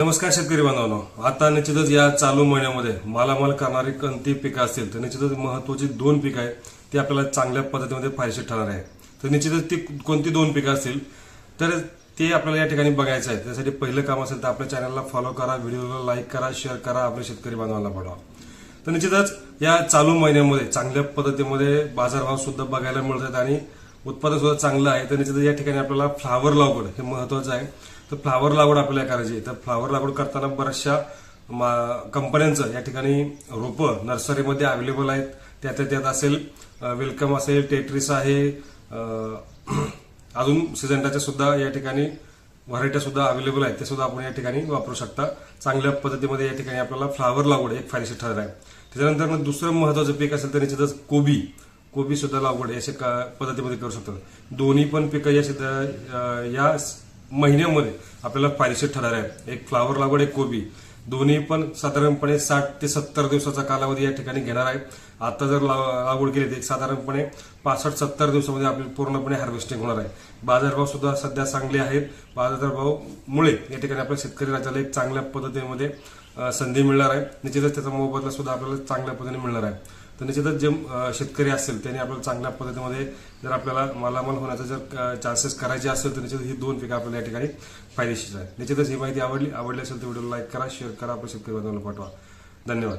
नमस्कार शेतकरी बांधवांनो, आता निश्चितच या चालू महिन्यामध्ये मालामाल करणारी कोणती पिकं असतील तर निश्चितच महत्वाची दोन पिकं आहेत ती आपल्याला चांगल्या पद्धतीमध्ये फायदेशीर ठरणार आहे. तर निश्चितच ती कोणती दोन पिकं असतील तर ते आपल्याला या ठिकाणी बघायचं आहे. त्यासाठी पहिलं काम असेल तर आपल्या चॅनलला फॉलो करा, व्हिडिओला लाईक करा, शेअर करा, आपल्या शेतकरी बांधवांना पाठवा. तर निश्चितच या चालू महिन्यामध्ये चांगल्या पद्धतीमध्ये बाजारभाव सुद्धा बघायला मिळतात आणि उत्पादन सुद्धा चांगलं आहे. तर निश्चितच या ठिकाणी आपल्याला फ्लावर लागवड हे महत्वाचं आहे. तर फ्लावर लागवड आपल्याला करायची आहे. तर फ्लावर लागवड करताना बऱ्याचशा कंपन्यांचं या ठिकाणी रोपं नर्सरीमध्ये अवेलेबल आहेत. त्यात असेल वेलकम असेल, टेट्रिस आहे, अजून सिजंटाच्या सुद्धा या ठिकाणी व्हरायट्या सुद्धा अवेलेबल आहेत. ते सुद्धा आपण या ठिकाणी वापरू शकता. चांगल्या पद्धतीमध्ये या ठिकाणी आपल्याला फ्लावर लागवड एक फायदेशीर ठरत आहे. त्याच्यानंतर दुसरं महत्वाचं पीक असेल तर निश्चितच कोबी सुद्धा लागवड अशा पद्धतीमध्ये करू शकतो. दोन्ही पण पिकं या महिन्यामध्ये आपल्याला फायदेशीर ठरणार आहे. एक फ्लावर लागवड, एक कोबी, दोन्ही पण साधारणपणे 60 ते 70 दिवसाचा कालावधी या ठिकाणी घेणार आहे. आता जर लागवड केली तर एक साधारणपणे 65-70 दिवसामध्ये आपली पूर्णपणे हार्वेस्टिंग होणार आहे. बाजारभाव सुद्धा सध्या चांगले आहेत. बाजारभावामुळे या ठिकाणी आपल्या शेतकरी राजाला एक चांगल्या पद्धतीमध्ये संधी मिळणार आहे. निश्चितच त्याचा मोबदला सुद्धा आपल्याला चांगल्या पद्धतीने मिळणार आहे. तर निश्चितच जे शेतकरी असतील त्यांनी आपल्याला चांगल्या पद्धतीमध्ये जर आपल्याला मालामाल होण्याचा जर चान्सेस करायचे असेल तर निश्चित ही दोन पिकं आपल्याला या ठिकाणी फायदेशीर आहे. निश्चितच ही माहिती आवडली असेल तर व्हिडिओला लाईक करा, शेअर करा, आपल्या शेतकरी बांधवांना पाठवा. धन्यवाद.